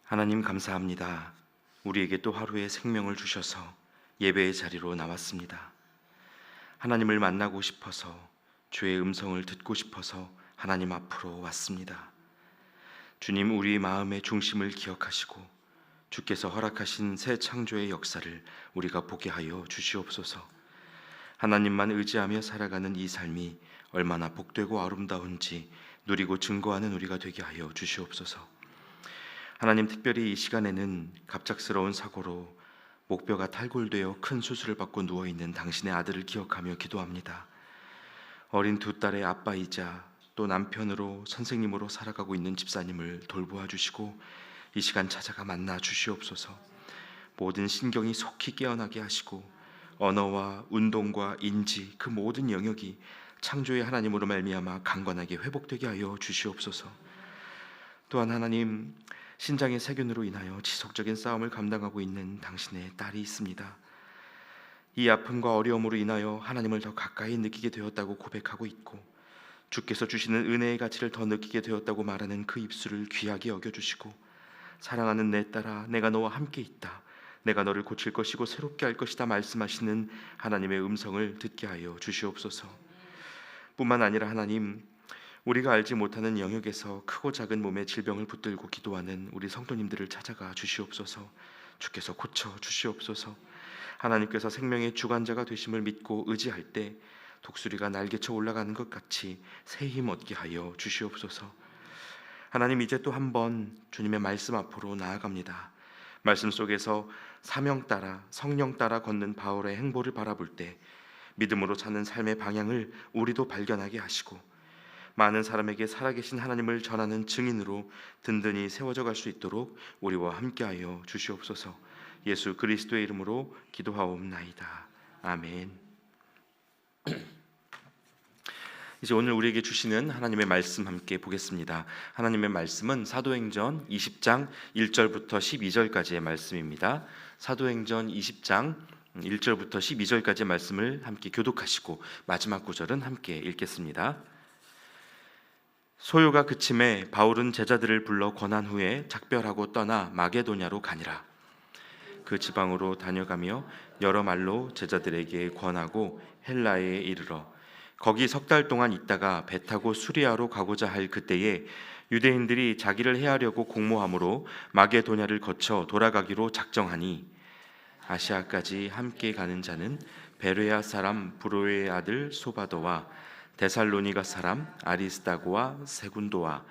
하나님 감사합니다. 우리에게 또 하루의 생명을 주셔서 예배의 자리로 나왔습니다. 하나님을 만나고 싶어서, 주의 음성을 듣고 싶어서 하나님 앞으로 왔습니다. 주님, 우리 마음의 중심을 기억하시고 주께서 허락하신 새 창조의 역사를 우리가 보게 하여 주시옵소서. 하나님만 의지하며 살아가는 이 삶이 얼마나 복되고 아름다운지 누리고 증거하는 우리가 되게 하여 주시옵소서. 하나님, 특별히 이 시간에는 갑작스러운 사고로 목뼈가 탈골되어 큰 수술을 받고 누워있는 당신의 아들을 기억하며 기도합니다. 어린 두 딸의 아빠이자 또 남편으로 선생님으로 살아가고 있는 집사님을 돌보아 주시고 이 시간 찾아가 만나 주시옵소서. 모든 신경이 속히 깨어나게 하시고 언어와 운동과 인지 그 모든 영역이 창조의 하나님으로 말미암아 강건하게 회복되게 하여 주시옵소서. 또한 하나님, 신장의 세균으로 인하여 지속적인 싸움을 감당하고 있는 당신의 딸이 있습니다. 이 아픔과 어려움으로 인하여 하나님을 더 가까이 느끼게 되었다고 고백하고 있고, 주께서 주시는 은혜의 가치를 더 느끼게 되었다고 말하는 그 입술을 귀하게 여겨주시고, 사랑하는 내 딸아, 내가 너와 함께 있다, 내가 너를 고칠 것이고 새롭게 할 것이다 말씀하시는 하나님의 음성을 듣게 하여 주시옵소서. 뿐만 아니라 하나님, 우리가 알지 못하는 영역에서 크고 작은 몸에 질병을 붙들고 기도하는 우리 성도님들을 찾아가 주시옵소서. 주께서 고쳐 주시옵소서. 하나님께서 생명의 주관자가 되심을 믿고 의지할 때 독수리가 날개쳐 올라가는 것 같이 새 힘 얻게 하여 주시옵소서. 하나님, 이제 또 한 번 주님의 말씀 앞으로 나아갑니다. 말씀 속에서 사명 따라 성령 따라 걷는 바울의 행보를 바라볼 때 믿음으로 사는 삶의 방향을 우리도 발견하게 하시고 많은 사람에게 살아계신 하나님을 전하는 증인으로 든든히 세워져 갈 수 있도록 우리와 함께하여 주시옵소서. 예수 그리스도의 이름으로 기도하옵나이다. 아멘. 이제 오늘 우리에게 주시는 하나님의 말씀 함께 보겠습니다. 하나님의 말씀은 사도행전 20장 1절부터 12절까지의 말씀입니다. 사도행전 20장 1절부터 12절까지의 말씀을 함께 교독하시고 마지막 구절은 함께 읽겠습니다. 소요가 그침에 바울은 제자들을 불러 권한 후에 작별하고 떠나 마게도냐로 가니라. 그 지방으로 다녀가며 여러 말로 제자들에게 권하고 헬라에 이르러 거기 석 달 동안 있다가 배 타고 수리아로 가고자 할 그때에 유대인들이 자기를 해하려고 공모함으로 마게도냐를 거쳐 돌아가기로 작정하니 아시아까지 함께 가는 자는 베레아 사람 브로의 아들 소바도와 데살로니가 사람 아리스다고와 세군도와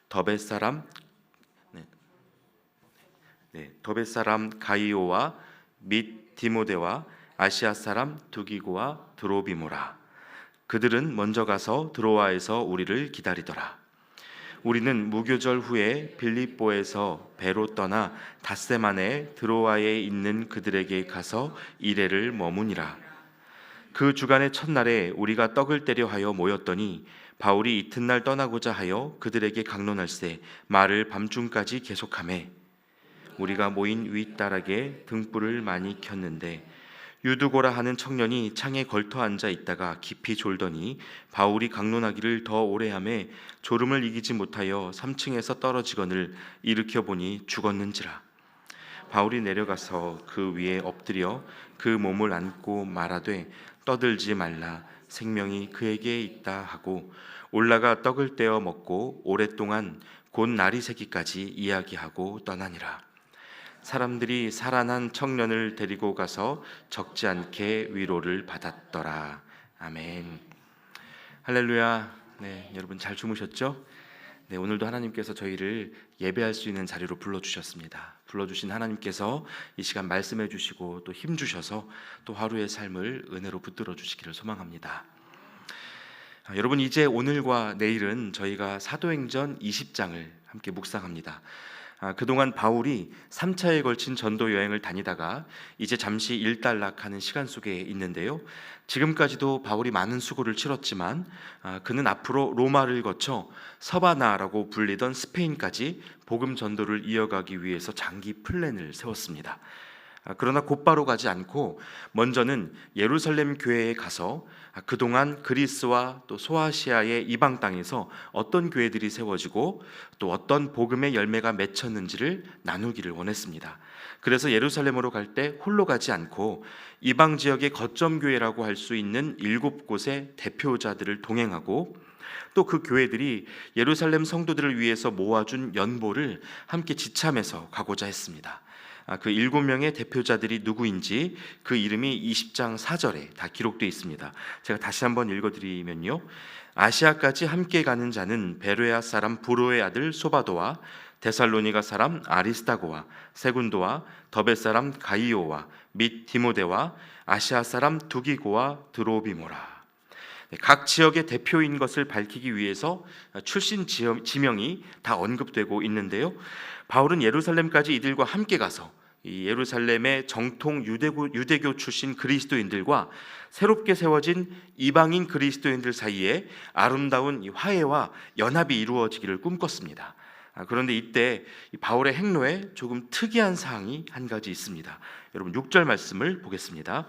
더베 사람 가이오와 및 디모데와 아시아 사람 두기고와 드로비모라. 그들은 먼저 가서 드로아에서 우리를 기다리더라. 우리는 무교절 후에 빌립보에서 배로 떠나 닷새 만에 드로아에 있는 그들에게 가서 이레를 머무니라. 그 주간의 첫날에 우리가 떡을 떼려 하여 모였더니 바울이 이튿날 떠나고자 하여 그들에게 강론할세 말을 밤중까지 계속하매 우리가 모인 윗다락에 등불을 많이 켰는데 유두고라 하는 청년이 창에 걸터 앉아 있다가 깊이 졸더니 바울이 강론하기를 더 오래 하매 졸음을 이기지 못하여 3층에서 떨어지거늘 일으켜 보니 죽었는지라. 바울이 내려가서 그 위에 엎드려 그 몸을 안고 말하되 떠들지 말라, 생명이 그에게 있다 하고 올라가 떡을 떼어 먹고 오랫동안 곧 날이 새기까지 이야기하고 떠나니라. 사람들이 살아난 청년을 데리고 가서 적지 않게 위로를 받았더라. 아멘. 할렐루야. 네, 여러분 잘 주무셨죠? 네, 오늘도 하나님께서 저희를 예배할 수 있는 자리로 불러주셨습니다. 불러주신 하나님께서 이 시간 말씀해 주시고 또 힘 주셔서 또 하루의 삶을 은혜로 붙들어 주시기를 소망합니다. 여러분, 이제 오늘과 내일은 저희가 사도행전 20장을 함께 묵상합니다. 그동안 바울이 3차에 걸친 전도 여행을 다니다가 이제 잠시 일단락하는 시간 속에 있는데요. 지금까지도 바울이 많은 수고를 치렀지만 그는 앞으로 로마를 거쳐 서바나라고 불리던 스페인까지 복음 전도를 이어가기 위해서 장기 플랜을 세웠습니다. 그러나 곧바로 가지 않고 먼저는 예루살렘 교회에 가서 그동안 그리스와 또 소아시아의 이방 땅에서 어떤 교회들이 세워지고 또 어떤 복음의 열매가 맺혔는지를 나누기를 원했습니다. 그래서 예루살렘으로 갈 때 홀로 가지 않고 이방 지역의 거점 교회라고 할 수 있는 7곳의 대표자들을 동행하고 또 그 교회들이 예루살렘 성도들을 위해서 모아준 연보를 함께 지참해서 가고자 했습니다. 그 7명의 대표자들이 누구인지 그 이름이 20장 4절에 다 기록되어 있습니다. 제가 다시 한번 읽어드리면요, 아시아까지 함께 가는 자는 베레아 사람 브로의 아들 소바도와 데살로니가 사람 아리스다고와 세군도와 더베 사람 가이오와 및 디모데와 아시아 사람 두기고와 드로비모라. 각 지역의 대표인 것을 밝히기 위해서 출신 지명이 다 언급되고 있는데요, 바울은 예루살렘까지 이들과 함께 가서 이 예루살렘의 정통 유대교 출신 그리스도인들과 새롭게 세워진 이방인 그리스도인들 사이에 아름다운 화해와 연합이 이루어지기를 꿈꿨습니다. 그런데 이때 바울의 행로에 조금 특이한 사항이 한 가지 있습니다. 여러분 6절 말씀을 보겠습니다.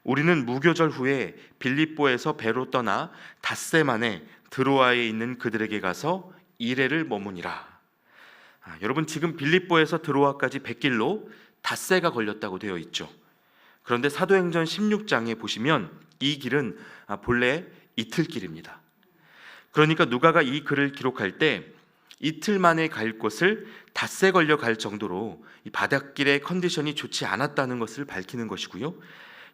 우리는 무교절 후에 빌립보에서 배로 떠나 닷새만에 드로아에 있는 그들에게 가서 이레를 머무니라. 여러분 지금 빌립보에서 드로아까지 100길로 닷새가 걸렸다고 되어 있죠. 그런데 사도행전 16장에 보시면 이 길은 본래 이틀길입니다. 그러니까 누가가 이 글을 기록할 때 이틀 만에 갈 곳을 닷새 걸려 갈 정도로 이 바닷길의 컨디션이 좋지 않았다는 것을 밝히는 것이고요,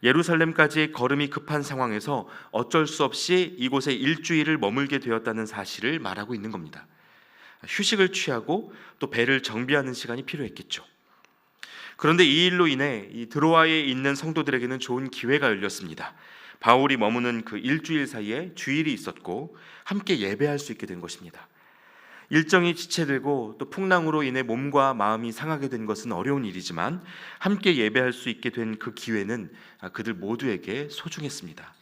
예루살렘까지 걸음이 급한 상황에서 어쩔 수 없이 이곳에 일주일을 머물게 되었다는 사실을 말하고 있는 겁니다. 휴식을 취하고 또 배를 정비하는 시간이 필요했겠죠. 그런데 이 일로 인해 이 드로아에 있는 성도들에게는 좋은 기회가 열렸습니다. 바울이 머무는 그 일주일 사이에 주일이 있었고 함께 예배할 수 있게 된 것입니다. 일정이 지체되고 또 풍랑으로 인해 몸과 마음이 상하게 된 것은 어려운 일이지만 함께 예배할 수 있게 된 그 기회는 그들 모두에게 소중했습니다.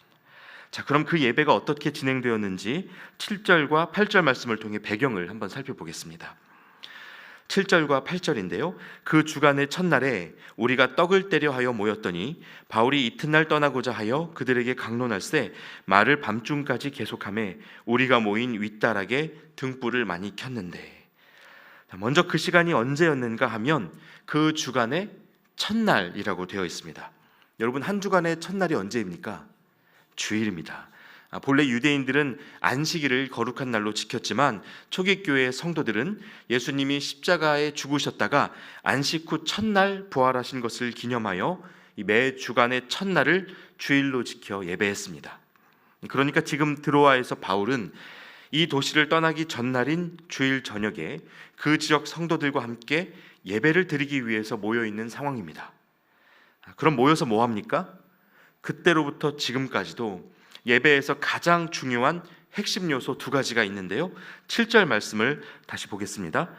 자, 그럼 그 예배가 어떻게 진행되었는지 7절과 8절 말씀을 통해 배경을 한번 살펴보겠습니다. 7절과 8절인데요, 그 주간의 첫날에 우리가 떡을 떼려 하여 모였더니 바울이 이튿날 떠나고자 하여 그들에게 강론할세 말을 밤중까지 계속하매 우리가 모인 윗다락에 등불을 많이 켰는데. 먼저 그 시간이 언제였는가 하면 그 주간의 첫날이라고 되어 있습니다. 여러분 한 주간의 첫날이 언제입니까? 주일입니다. 본래 유대인들은 안식일을 거룩한 날로 지켰지만 초기교회의 성도들은 예수님이 십자가에 죽으셨다가 안식 후 첫날 부활하신 것을 기념하여 매 주간의 첫날을 주일로 지켜 예배했습니다. 그러니까 지금 드로아에서 바울은 이 도시를 떠나기 전날인 주일 저녁에 그 지역 성도들과 함께 예배를 드리기 위해서 모여있는 상황입니다. 그럼 모여서 뭐 합니까? 그때로부터 지금까지도 예배에서 가장 중요한 핵심 요소 2가지가 있는데요, 7절 말씀을 다시 보겠습니다.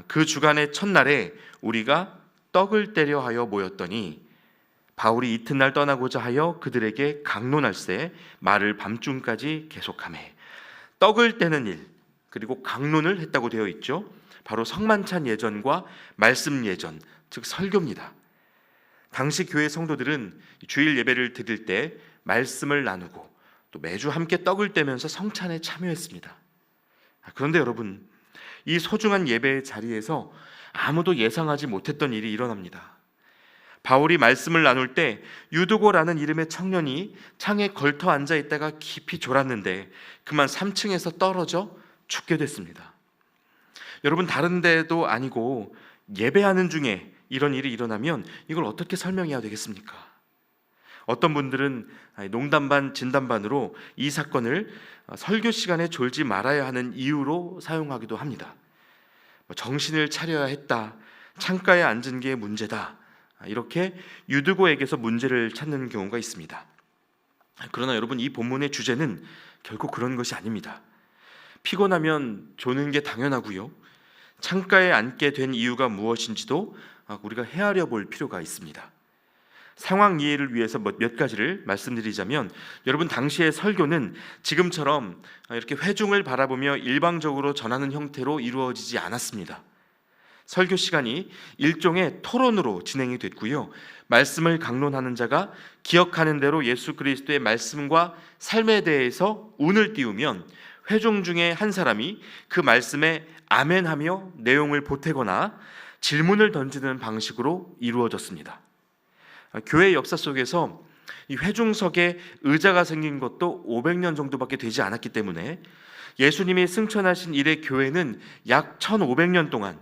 그 주간의 첫날에 우리가 떡을 떼려 하여 모였더니 바울이 이튿날 떠나고자 하여 그들에게 강론할세 말을 밤중까지 계속하매. 떡을 떼는 일 그리고 강론을 했다고 되어 있죠. 바로 성만찬 예전과 말씀 예전, 즉 설교입니다. 당시 교회 성도들은 주일 예배를 드릴 때 말씀을 나누고 또 매주 함께 떡을 떼면서 성찬에 참여했습니다. 그런데 여러분, 이 소중한 예배의 자리에서 아무도 예상하지 못했던 일이 일어납니다. 바울이 말씀을 나눌 때 유두고라는 이름의 청년이 창에 걸터 앉아 있다가 깊이 졸았는데 그만 3층에서 떨어져 죽게 됐습니다. 여러분, 다른 데도 아니고 예배하는 중에 이런 일이 일어나면 이걸 어떻게 설명해야 되겠습니까? 어떤 분들은 농담 반 진담 반으로 이 사건을 설교 시간에 졸지 말아야 하는 이유로 사용하기도 합니다. 정신을 차려야 했다, 창가에 앉은 게 문제다, 이렇게 유두고에게서 문제를 찾는 경우가 있습니다. 그러나 여러분, 이 본문의 주제는 결코 그런 것이 아닙니다. 피곤하면 조는 게 당연하고요, 창가에 앉게 된 이유가 무엇인지도 우리가 헤아려 볼 필요가 있습니다. 상황 이해를 위해서 몇 가지를 말씀드리자면, 여러분 당시의 설교는 지금처럼 이렇게 회중을 바라보며 일방적으로 전하는 형태로 이루어지지 않았습니다. 설교 시간이 일종의 토론으로 진행이 됐고요. 말씀을 강론하는 자가 기억하는 대로 예수 그리스도의 말씀과 삶에 대해서 운을 띄우면 회중 중에 한 사람이 그 말씀에 아멘하며 내용을 보태거나 질문을 던지는 방식으로 이루어졌습니다. 교회 역사 속에서 이 회중석에 의자가 생긴 것도 500년 정도밖에 되지 않았기 때문에 예수님이 승천하신 이래 교회는 약 1500년 동안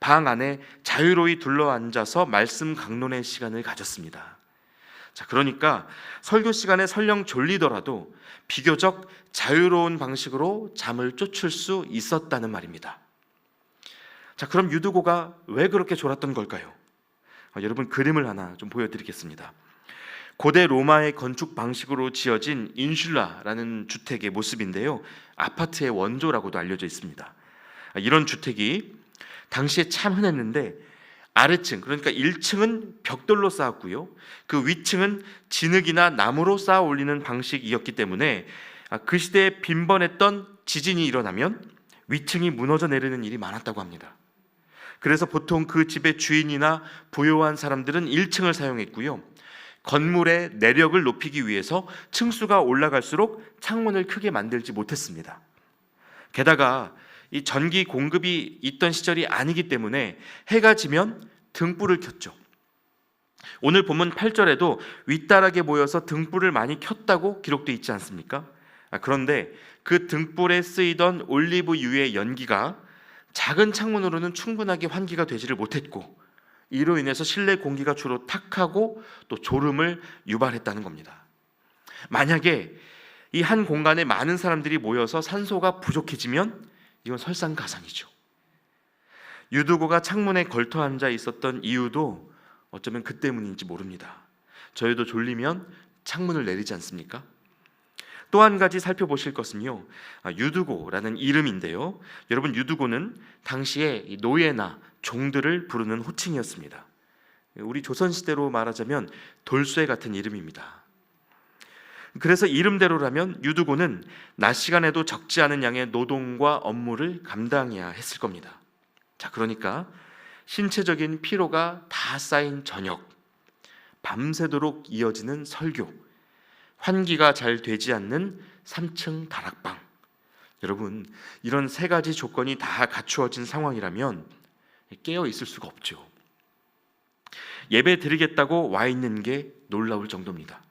방 안에 자유로이 둘러앉아서 말씀 강론의 시간을 가졌습니다. 자, 그러니까 설교 시간에 설령 졸리더라도 비교적 자유로운 방식으로 잠을 쫓을 수 있었다는 말입니다. 자, 그럼 유두고가 왜 그렇게 졸았던 걸까요? 여러분, 그림을 하나 좀 보여드리겠습니다. 고대 로마의 건축 방식으로 지어진 인슐라라는 주택의 모습인데요, 아파트의 원조라고도 알려져 있습니다. 이런 주택이 당시에 참 흔했는데 아래층, 그러니까 1층은 벽돌로 쌓았고요, 그 위층은 진흙이나 나무로 쌓아 올리는 방식이었기 때문에 그 시대에 빈번했던 지진이 일어나면 위층이 무너져 내리는 일이 많았다고 합니다. 그래서 보통 그 집의 주인이나 부유한 사람들은 1층을 사용했고요, 건물의 내력을 높이기 위해서 층수가 올라갈수록 창문을 크게 만들지 못했습니다. 게다가 이 전기 공급이 있던 시절이 아니기 때문에 해가 지면 등불을 켰죠. 오늘 본문 8절에도 윗다락에 모여서 등불을 많이 켰다고 기록되어 있지 않습니까? 그런데 그 등불에 쓰이던 올리브유의 연기가 작은 창문으로는 충분하게 환기가 되지를 못했고, 이로 인해서 실내 공기가 주로 탁하고 또 졸음을 유발했다는 겁니다. 만약에 이 한 공간에 많은 사람들이 모여서 산소가 부족해지면 이건 설상가상이죠. 유두고가 창문에 걸터 앉아 있었던 이유도 어쩌면 그 때문인지 모릅니다. 저희도 졸리면 창문을 내리지 않습니까? 또 한 가지 살펴보실 것은요, 유두고라는 이름인데요, 여러분, 유두고는 당시에 노예나 종들을 부르는 호칭이었습니다. 우리 조선시대로 말하자면 돌쇠 같은 이름입니다. 그래서 이름대로라면 유두고는 낮 시간에도 적지 않은 양의 노동과 업무를 감당해야 했을 겁니다. 자, 그러니까 신체적인 피로가 다 쌓인 저녁, 밤새도록 이어지는 설교, 환기가 잘 되지 않는 3층 다락방, 여러분, 이런 세 가지 조건이 다 갖추어진 상황이라면 깨어 있을 수가 없죠. 예배 드리겠다고 와 있는 게 놀라울 정도입니다.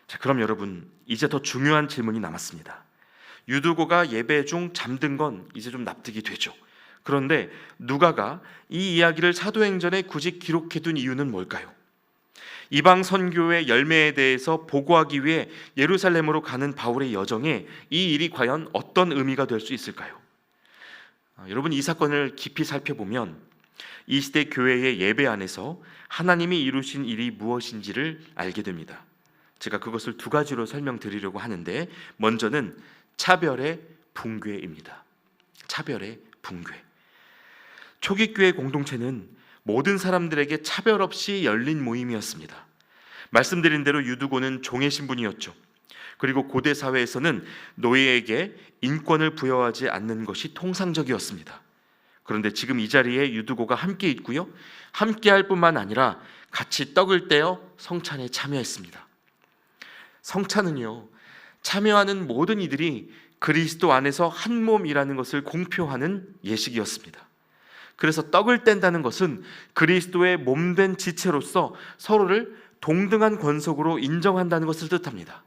자, 그럼 여러분, 이제 더 중요한 질문이 남았습니다. 유두고가 예배 중 잠든 건 이제 좀 납득이 되죠. 그런데 누가가 이 이야기를 사도행전에 굳이 기록해둔 이유는 뭘까요? 이방 선교의 열매에 대해서 보고하기 위해 예루살렘으로 가는 바울의 여정에 이 일이 과연 어떤 의미가 될 수 있을까요? 여러분, 이 사건을 깊이 살펴보면 이 시대 교회의 예배 안에서 하나님이 이루신 일이 무엇인지를 알게 됩니다. 제가 그것을 두 가지로 설명드리려고 하는데, 먼저는 차별의 붕괴입니다. 차별의 붕괴. 초기 교회 공동체는 모든 사람들에게 차별 없이 열린 모임이었습니다. 말씀드린 대로 유두고는 종의 신분이었죠. 그리고 고대 사회에서는 노예에게 인권을 부여하지 않는 것이 통상적이었습니다. 그런데 지금 이 자리에 유두고가 함께 있고요, 함께 할 뿐만 아니라 같이 떡을 떼어 성찬에 참여했습니다. 성찬은요, 참여하는 모든 이들이 그리스도 안에서 한 몸이라는 것을 공표하는 예식이었습니다. 그래서 떡을 뗀다는 것은 그리스도의 몸된 지체로서 서로를 동등한 권속으로 인정한다는 것을 뜻합니다.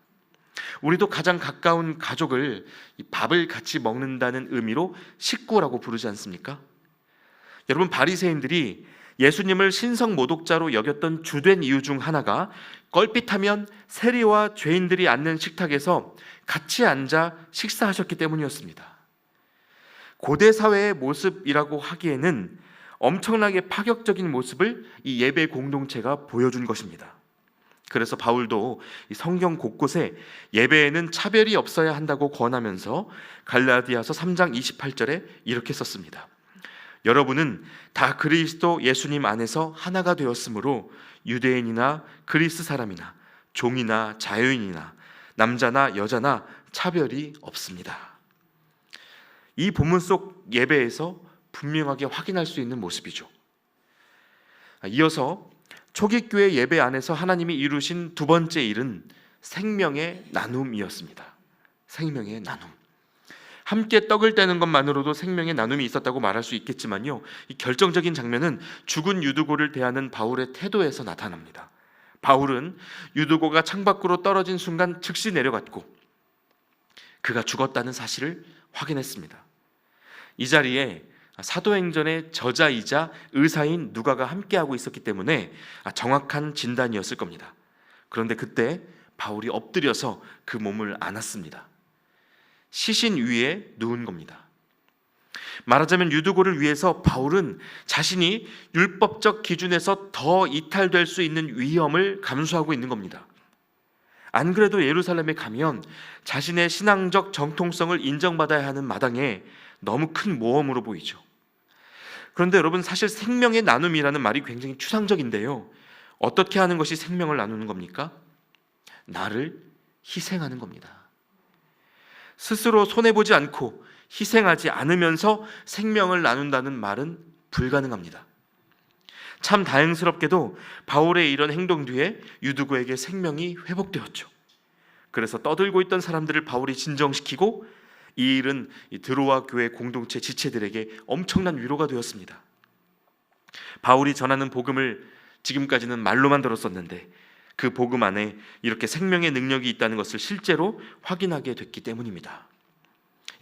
우리도 가장 가까운 가족을 밥을 같이 먹는다는 의미로 식구라고 부르지 않습니까? 여러분, 바리새인들이 예수님을 신성 모독자로 여겼던 주된 이유 중 하나가 껄핏하면 세리와 죄인들이 앉는 식탁에서 같이 앉아 식사하셨기 때문이었습니다. 고대 사회의 모습이라고 하기에는 엄청나게 파격적인 모습을 이 예배 공동체가 보여준 것입니다. 그래서 바울도 성경 곳곳에 예배에는 차별이 없어야 한다고 권하면서 갈라디아서 3장 28절에 이렇게 썼습니다. 여러분은 다 그리스도 예수님 안에서 하나가 되었으므로 유대인이나 그리스 사람이나 종이나 자유인이나 남자나 여자나 차별이 없습니다. 이 본문 속 예배에서 분명하게 확인할 수 있는 모습이죠. 이어서 초기 교회 예배 안에서 하나님이 이루신 두 번째 일은 생명의 나눔이었습니다. 생명의 나눔. 함께 떡을 떼는 것만으로도 생명의 나눔이 있었다고 말할 수 있겠지만요, 이 결정적인 장면은 죽은 유두고를 대하는 바울의 태도에서 나타납니다. 바울은 유두고가 창밖으로 떨어진 순간 즉시 내려갔고 그가 죽었다는 사실을 확인했습니다. 이 자리에 사도행전의 저자이자 의사인 누가가 함께하고 있었기 때문에 정확한 진단이었을 겁니다. 그런데 그때 바울이 엎드려서 그 몸을 안았습니다. 시신 위에 누운 겁니다. 말하자면 유두고를 위해서 바울은 자신이 율법적 기준에서 더 이탈될 수 있는 위험을 감수하고 있는 겁니다. 안 그래도 예루살렘에 가면 자신의 신앙적 정통성을 인정받아야 하는 마당에 너무 큰 모험으로 보이죠. 그런데 여러분, 사실 생명의 나눔이라는 말이 굉장히 추상적인데요, 어떻게 하는 것이 생명을 나누는 겁니까? 나를 희생하는 겁니다. 스스로 손해보지 않고 희생하지 않으면서 생명을 나눈다는 말은 불가능합니다. 참 다행스럽게도 바울의 이런 행동 뒤에 유두고에게 생명이 회복되었죠. 그래서 떠들고 있던 사람들을 바울이 진정시키고 이 일은 드로아 교회 공동체 지체들에게 엄청난 위로가 되었습니다. 바울이 전하는 복음을 지금까지는 말로만 들었었는데 그 복음 안에 이렇게 생명의 능력이 있다는 것을 실제로 확인하게 됐기 때문입니다.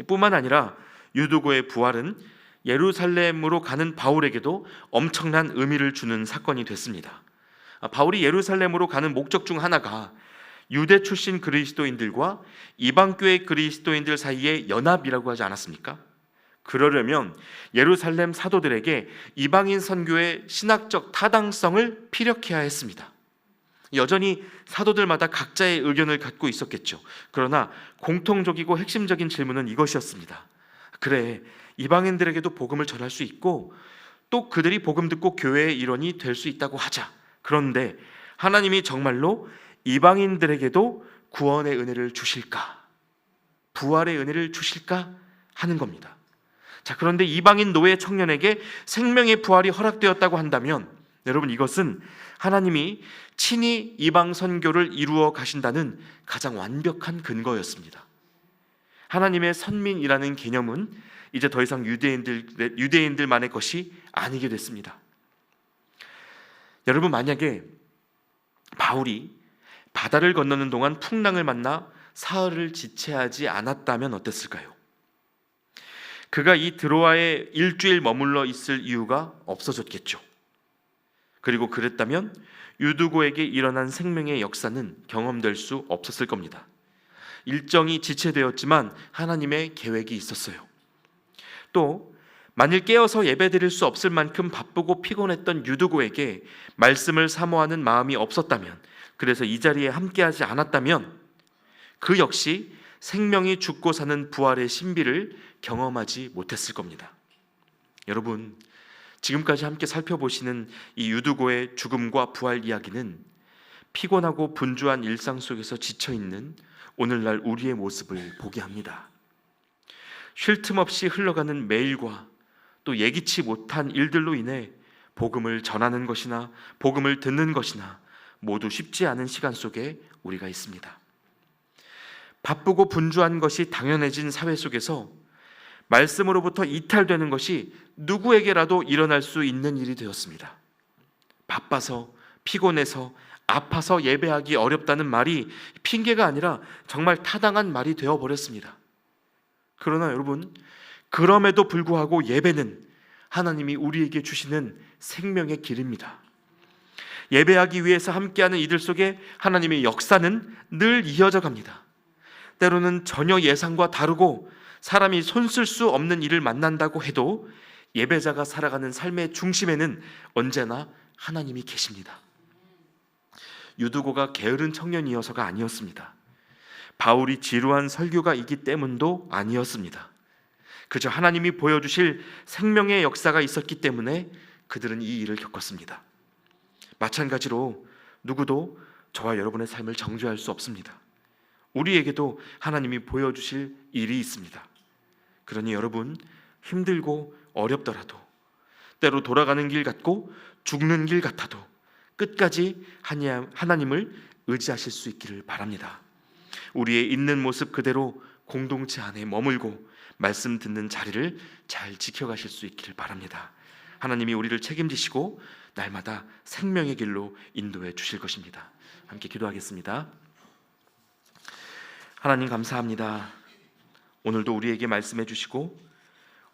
뿐만 아니라 유두고의 부활은 예루살렘으로 가는 바울에게도 엄청난 의미를 주는 사건이 됐습니다. 바울이 예루살렘으로 가는 목적 중 하나가 유대 출신 그리스도인들과 이방교회 그리스도인들 사이의 연합이라고 하지 않았습니까? 그러려면 예루살렘 사도들에게 이방인 선교의 신학적 타당성을 피력해야 했습니다. 여전히 사도들마다 각자의 의견을 갖고 있었겠죠. 그러나 공통적이고 핵심적인 질문은 이것이었습니다. 그래, 이방인들에게도 복음을 전할 수 있고 또 그들이 복음 듣고 교회의 일원이 될 수 있다고 하자. 그런데 하나님이 정말로 이방인들에게도 구원의 은혜를 주실까? 부활의 은혜를 주실까? 하는 겁니다. 자, 그런데 이방인 노예 청년에게 생명의 부활이 허락되었다고 한다면 여러분, 이것은 하나님이 친히 이방 선교를 이루어 가신다는 가장 완벽한 근거였습니다. 하나님의 선민이라는 개념은 이제 더 이상 유대인들만의 것이 아니게 됐습니다. 여러분, 만약에 바울이 바다를 건너는 동안 풍랑을 만나 사흘을 지체하지 않았다면 어땠을까요? 그가 이 드로아에 일주일 머물러 있을 이유가 없어졌겠죠. 그리고 그랬다면 유두고에게 일어난 생명의 역사는 경험될 수 없었을 겁니다. 일정이 지체되었지만 하나님의 계획이 있었어요. 또 만일 깨어서 예배드릴 수 없을 만큼 바쁘고 피곤했던 유두고에게 말씀을 사모하는 마음이 없었다면, 그래서 이 자리에 함께하지 않았다면 그 역시 생명이 죽고 사는 부활의 신비를 경험하지 못했을 겁니다. 여러분, 지금까지 함께 살펴보시는 이 유두고의 죽음과 부활 이야기는 피곤하고 분주한 일상 속에서 지쳐있는 오늘날 우리의 모습을 보게 합니다. 쉴 틈 없이 흘러가는 매일과 또 예기치 못한 일들로 인해 복음을 전하는 것이나 복음을 듣는 것이나 모두 쉽지 않은 시간 속에 우리가 있습니다. 바쁘고 분주한 것이 당연해진 사회 속에서 말씀으로부터 이탈되는 것이 누구에게라도 일어날 수 있는 일이 되었습니다. 바빠서, 피곤해서, 아파서 예배하기 어렵다는 말이 핑계가 아니라 정말 타당한 말이 되어버렸습니다. 그러나 여러분, 그럼에도 불구하고 예배는 하나님이 우리에게 주시는 생명의 길입니다. 예배하기 위해서 함께하는 이들 속에 하나님의 역사는 늘 이어져 갑니다. 때로는 전혀 예상과 다르고 사람이 손쓸 수 없는 일을 만난다고 해도 예배자가 살아가는 삶의 중심에는 언제나 하나님이 계십니다. 유두고가 게으른 청년이어서가 아니었습니다. 바울이 지루한 설교가이기 때문도 아니었습니다. 그저 하나님이 보여주실 생명의 역사가 있었기 때문에 그들은 이 일을 겪었습니다. 마찬가지로 누구도 저와 여러분의 삶을 정죄할 수 없습니다. 우리에게도 하나님이 보여주실 일이 있습니다. 그러니 여러분, 힘들고 어렵더라도, 때로 돌아가는 길 같고 죽는 길 같아도 끝까지 하나님을 의지하실 수 있기를 바랍니다. 우리의 있는 모습 그대로 공동체 안에 머물고 말씀 듣는 자리를 잘 지켜가실 수 있기를 바랍니다. 하나님이 우리를 책임지시고 날마다 생명의 길로 인도해 주실 것입니다. 함께 기도하겠습니다. 하나님 감사합니다. 오늘도 우리에게 말씀해 주시고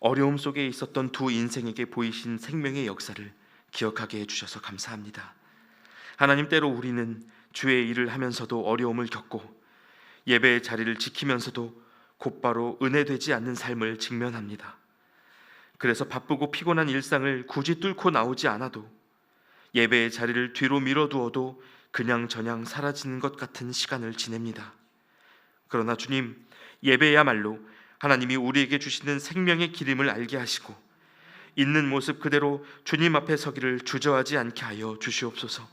어려움 속에 있었던 두 인생에게 보이신 생명의 역사를 기억하게 해주셔서 감사합니다. 하나님, 때로 우리는 주의 일을 하면서도 어려움을 겪고 예배의 자리를 지키면서도 곧바로 은혜되지 않는 삶을 직면합니다. 그래서 바쁘고 피곤한 일상을 굳이 뚫고 나오지 않아도 예배의 자리를 뒤로 밀어두어도 그냥저냥 사라지는 것 같은 시간을 지냅니다. 그러나 주님, 예배야말로 하나님이 우리에게 주시는 생명의 기름을 알게 하시고 있는 모습 그대로 주님 앞에 서기를 주저하지 않게 하여 주시옵소서.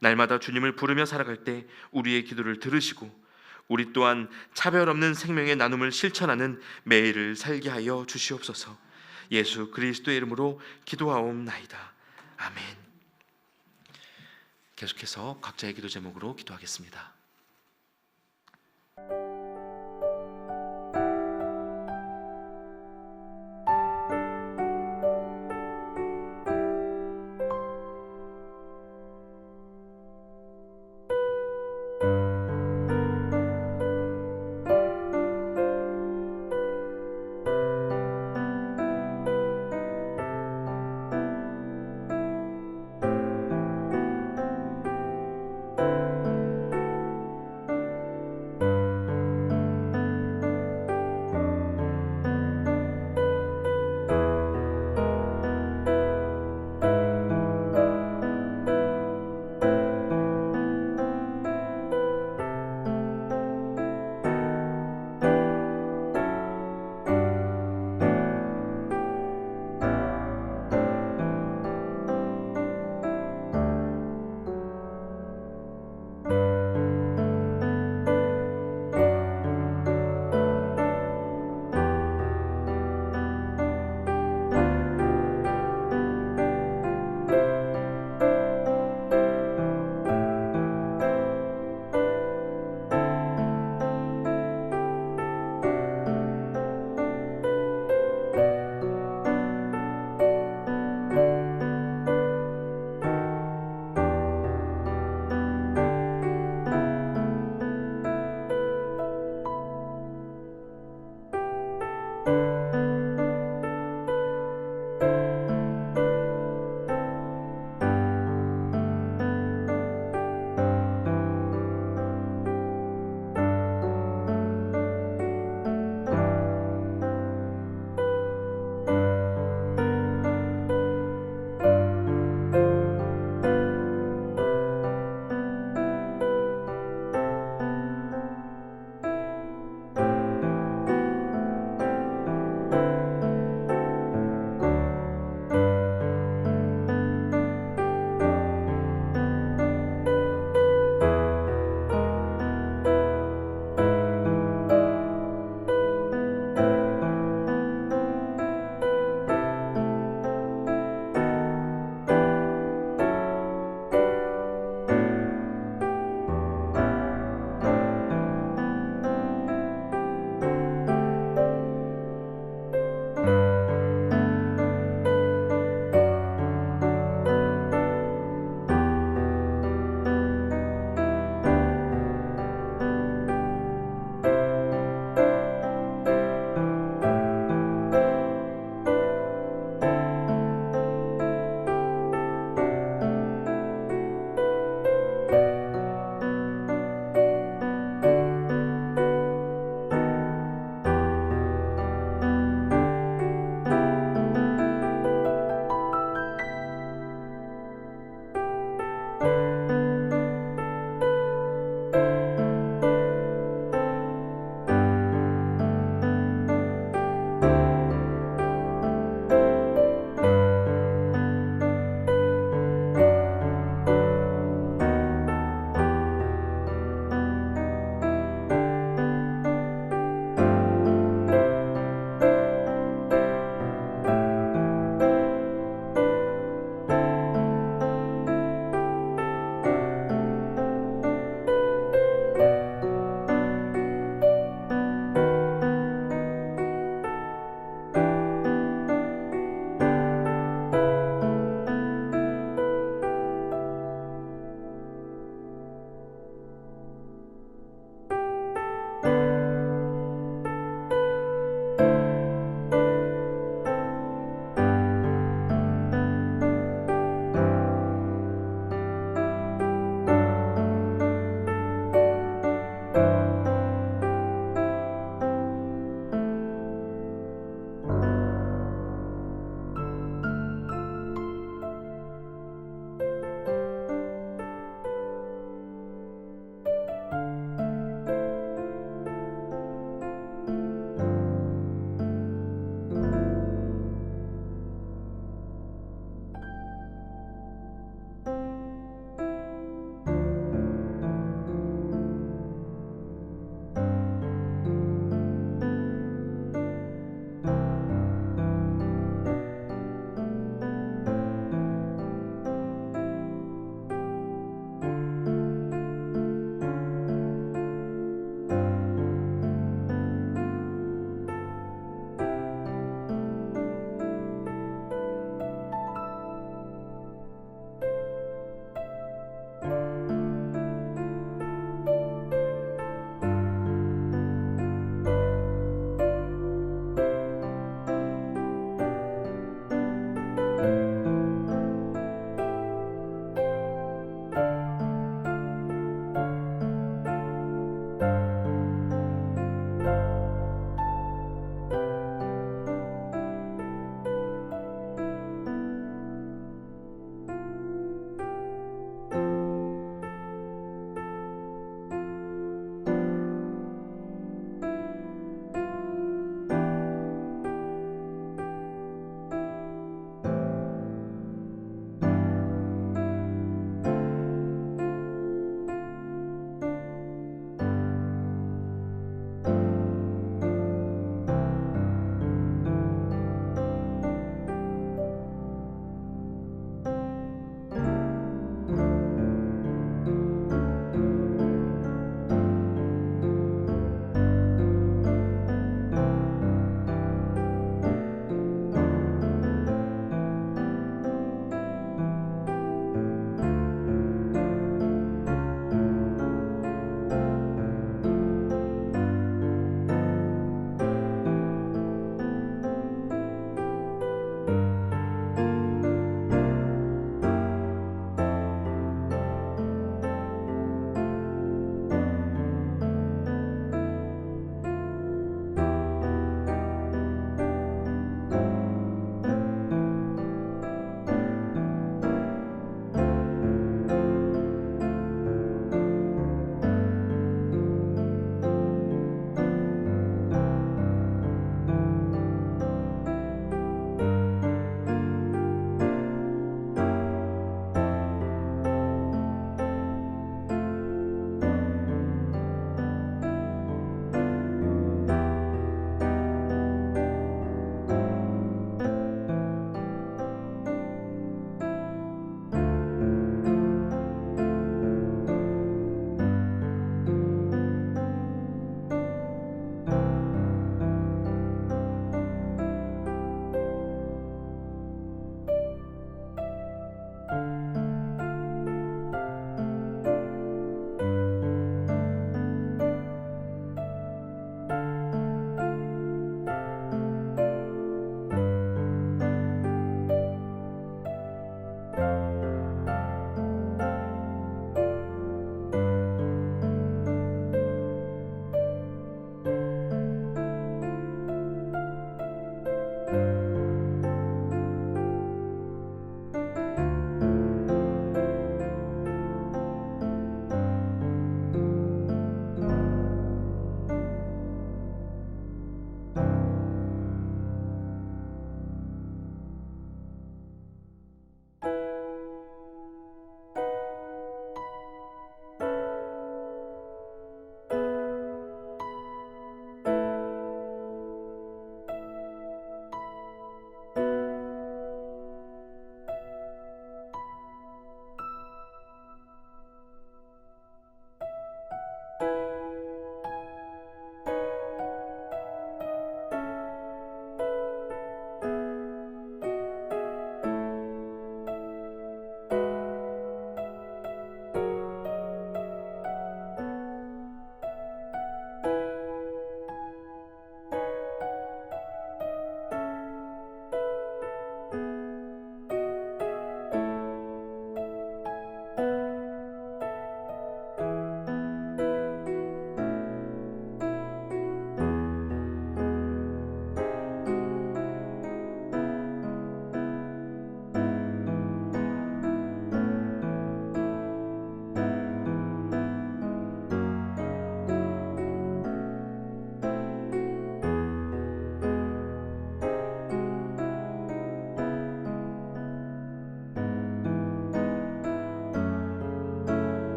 날마다 주님을 부르며 살아갈 때 우리의 기도를 들으시고 우리 또한 차별 없는 생명의 나눔을 실천하는 매일을 살게 하여 주시옵소서. 예수 그리스도의 이름으로 기도하옵나이다. 아멘. 계속해서 각자의 기도 제목으로 기도하겠습니다.